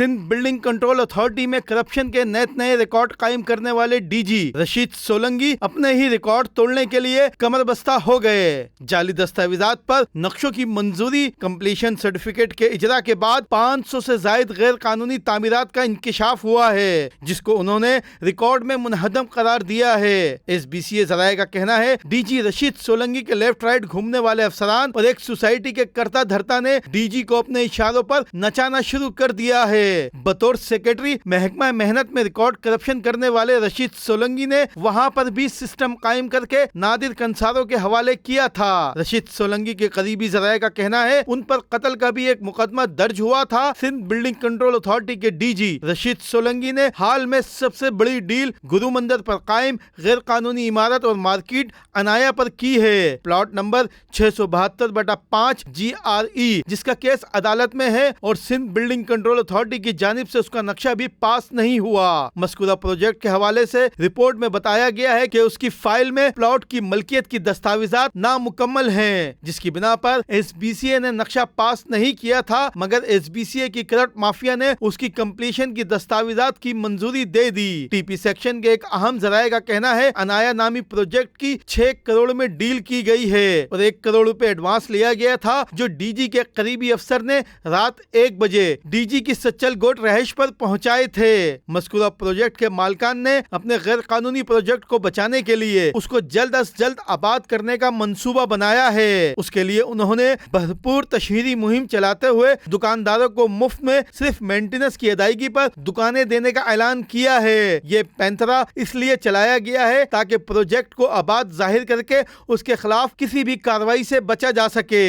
Sindh building control authority में corruption के नए रिकॉर्ड कायम करने वाले डीजी रशीद सोलंकी अपने ही रिकॉर्ड तोड़ने के लिए कमरबस्ता हो गए। जाली दस्तावेजात पर नक्शों की मंजूरी, कंप्लीशन सर्टिफिकेट के इजरा के बाद 500 से जायद गैर कानूनी तामीरात का इंकशाफ हुआ है, जिसको उन्होंने रिकॉर्ड में मुनहदम करार दिया है। SBCA जराये का कहना है डीजी रशीद सोलंकी के लेफ्ट राइट घूमने वाले अफसरान और एक सोसाइटी के कर्ता धर्ता ने डीजी को अपने इशारों पर नचाना शुरू कर दिया है। बतौर सेक्रेटरी महकमा मेहनत में रिकॉर्ड करप्शन करने वाले रशीद सोलंकी ने वहां पर भी सिस्टम कायम करके नादिर कंसारों के हवाले किया था। रशीद सोलंकी के करीबी जराये का कहना है उन पर कत्ल का भी एक मुकदमा दर्ज हुआ था। सिंध बिल्डिंग कंट्रोल अथॉरिटी के डीजी रशीद सोलंकी ने हाल में सबसे बड़ी डील गुरु मंदिर पर कायम गैर कानूनी इमारत और मार्केट अनाया पर की है। प्लॉट नंबर 672/5 GRE, जिसका केस अदालत में है और सिंध बिल्डिंग कंट्रोल अथॉरिटी की जानिब से उसका नक्शा भी पास नहीं हुआ। मस्कूरा प्रोजेक्ट के हवाले से रिपोर्ट में बताया गया है कि उसकी फाइल में प्लॉट की मलकियत की दस्तावेजात नामुकम्मल हैं, जिसकी बिना पर SBCA ने नक्शा पास नहीं किया था, मगर SBCA की करप्ट माफिया ने उसकी कंप्लीशन की दस्तावेजात की मंजूरी दे दी। TP सेक्शन के एक अहम जराये का कहना है अनाया नामी प्रोजेक्ट की 6 करोड़ में डील की गई है और 1 करोड़ रुपए एडवांस लिया गया था, जो डीजी के करीबी अफसर ने रात 1 बजे डीजी की सच्चल गोट रहाइश पर पहुंचाए थे। मस्कूरा प्रोजेक्ट के मालकान ने अपने गैर कानूनी प्रोजेक्ट को बचाने के लिए उसको जल्द अज जल्द आबाद करने का मंसूबा बनाया है। उसके लिए उन्होंने भरपूर तशहीरी मुहिम चलाते हुए दुकानदारों को मुफ्त में सिर्फ मेंटेनेंस की अदायगी पर दुकानें देने का ऐलान किया है। ये पैंतरा इसलिए चलाया गया है ताकि प्रोजेक्ट को आबाद जाहिर करके उसके खिलाफ किसी भी कार्रवाई से बचा जा सके।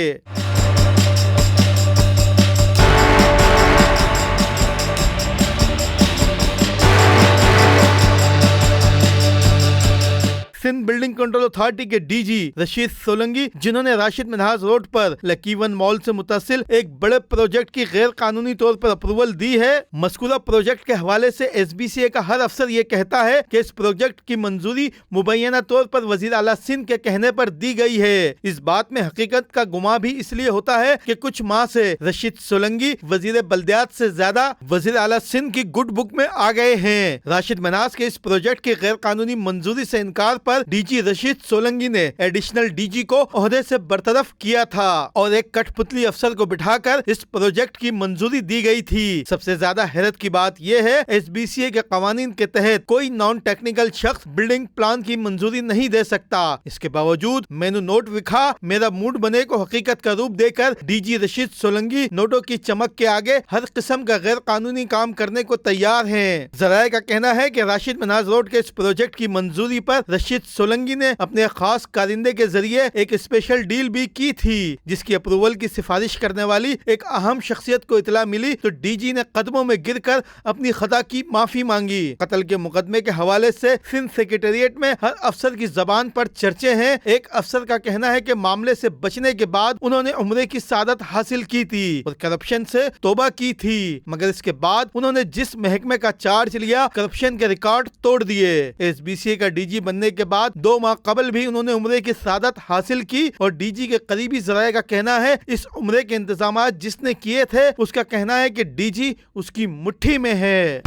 सिंध बिल्डिंग कंट्रोल अथॉरिटी के डीजी रशीद सोलंकी, जिन्होंने राशिद मिन्हाज रोड पर लकीवन मॉल से मुतसिल एक बड़े प्रोजेक्ट की गैर कानूनी तौर पर अप्रूवल दी है। मस्कूरा प्रोजेक्ट के हवाले से SBCA का हर अफसर ये कहता है कि इस प्रोजेक्ट की मंजूरी मुबैना तौर पर वजीर आला सिंध के कहने पर दी गई है। इस बात में हकीकत का गुमा भी इसलिए होता है कि कुछ माह से रशीद सोलंकी वजीर बल्दियात से ज्यादा वजीर आला सिंध की गुड बुक में आ गए हैं। राशिद मिन्हाज के इस प्रोजेक्ट की गैर कानूनी मंजूरी से इनकार पर डीजी रशीद सोलंकी ने एडिशनल डीजी को ओहदे से बरतरफ किया था और एक कठपुतली अफसर को बिठाकर इस प्रोजेक्ट की मंजूरी दी गई थी। सबसे ज्यादा हैरत की बात यह है SBCA के कवानीन के तहत कोई नॉन टेक्निकल शख्स बिल्डिंग प्लान की मंजूरी नहीं दे सकता। इसके बावजूद मेनू नोट विखा मेरा मूड बने को हकीकत का रूप देकर डीजी रशीद सोलंकी नोटों की चमक के आगे हर किस्म का गैर कानूनी काम करने को तैयार हैं। जराये का कहना है कि राशिद मिन्हाज रोड के इस प्रोजेक्ट की मंजूरी पर रशीद सोलंकी ने अपने खास कारिंदे के जरिए एक स्पेशल डील भी की थी, जिसकी अप्रूवल की सिफारिश करने वाली एक अहम शख्सियत को इतला मिली तो डीजी ने कदमों में गिरकर अपनी खता की माफी मांगी। कत्ल के मुकदमे के हवाले से सिंध सेक्रेटेरिएट में हर अफसर की जबान पर चर्चे हैं। एक अफसर का कहना है कि मामले से बचने के बाद उन्होंने उम्रे की सादत हासिल की थी और करप्शन से तौबा की थी, मगर इसके बाद उन्होंने जिस महकमे का चार्ज लिया करप्शन के रिकॉर्ड तोड़ दिए। SBCA का डीजी बनने के बाद 2 माह कबल भी उन्होंने उम्रे की सादत हासिल की और डीजी के करीबी जराये का कहना है इस उम्रे के इंतजाम जिसने किए थे उसका कहना है कि डीजी उसकी मुट्ठी में है।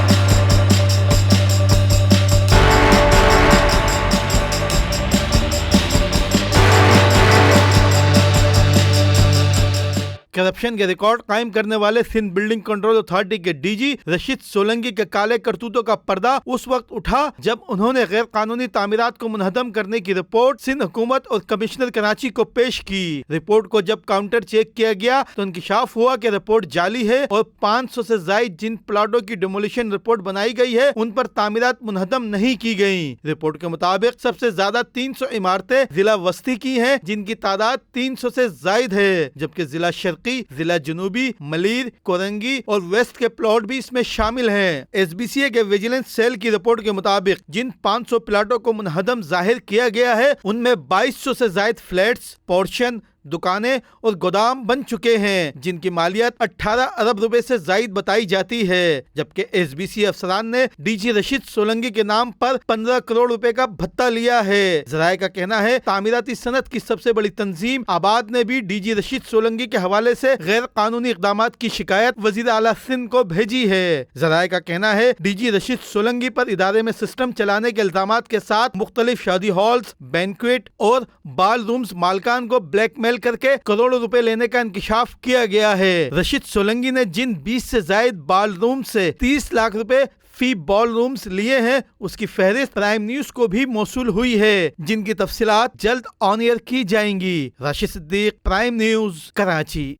करप्शन के रिकॉर्ड कायम करने वाले सिंध बिल्डिंग कंट्रोल अथॉरिटी के डीजी रशीद सोलंकी के काले करतूतों का पर्दा उस वक्त उठा जब उन्होंने गैर कानूनी तामीरात को मुनहदम करने की रिपोर्ट सिंध हुकूमत और कमिश्नर कराची को पेश की। रिपोर्ट को जब काउंटर चेक किया गया तो इंकशाफ हुआ कि रिपोर्ट जाली है और 500 से जायद जिन प्लाटों की डिमोलिशन रिपोर्ट बनाई गई है उन पर तामीरात मुनहदम नहीं की गई। रिपोर्ट के मुताबिक सबसे ज्यादा 300 इमारतें जिला वस्ती की हैं, जिनकी तादाद 300 से जायद है, जबकि जिला जिला जनूबी, मलीर, कोरंगी और वेस्ट के प्लॉट भी इसमें शामिल हैं। SBCA के विजिलेंस सेल की रिपोर्ट के मुताबिक जिन 500 प्लाटों को मुनहदम जाहिर किया गया है उनमें 2200 से जायद फ्लैट्स, पोर्शन, दुकानें और गोदाम बन चुके हैं, जिनकी मालियत 18 अरब रुपए से जायद बताई जाती है। जबकि एसबीसी अफसरान ने डीजी रशीद सोलंकी के नाम पर 15 करोड़ रुपए का भत्ता लिया है। जराये का कहना है तामीराती सनत की सबसे बड़ी तंजीम आबाद ने भी डीजी रशीद सोलंकी के हवाले से गैर कानूनी इक़दामात की शिकायत वज़ीर आला सिंध को भेजी है। जराये का कहना है डीजी रशीद सोलंकी पर इदारे में सिस्टम चलाने के इल्जामात के साथ मुख्तलिफ शादी हॉल्स, बैंक्वेट और बाल रूम्स मालकान को ब्लैकमेल करके करोड़ों रुपए लेने का इंकशाफ किया गया है। रशीद सोलंकी ने जिन 20 से जायद बाल रूम से 30 लाख रुपए फी बॉल रूम्स लिए हैं, उसकी फहरिस्त प्राइम न्यूज को भी मौसूल हुई है, जिनकी तफसीलात जल्द ऑन एयर की जाएंगी। Rashid Siddiq, prime news, Karachi.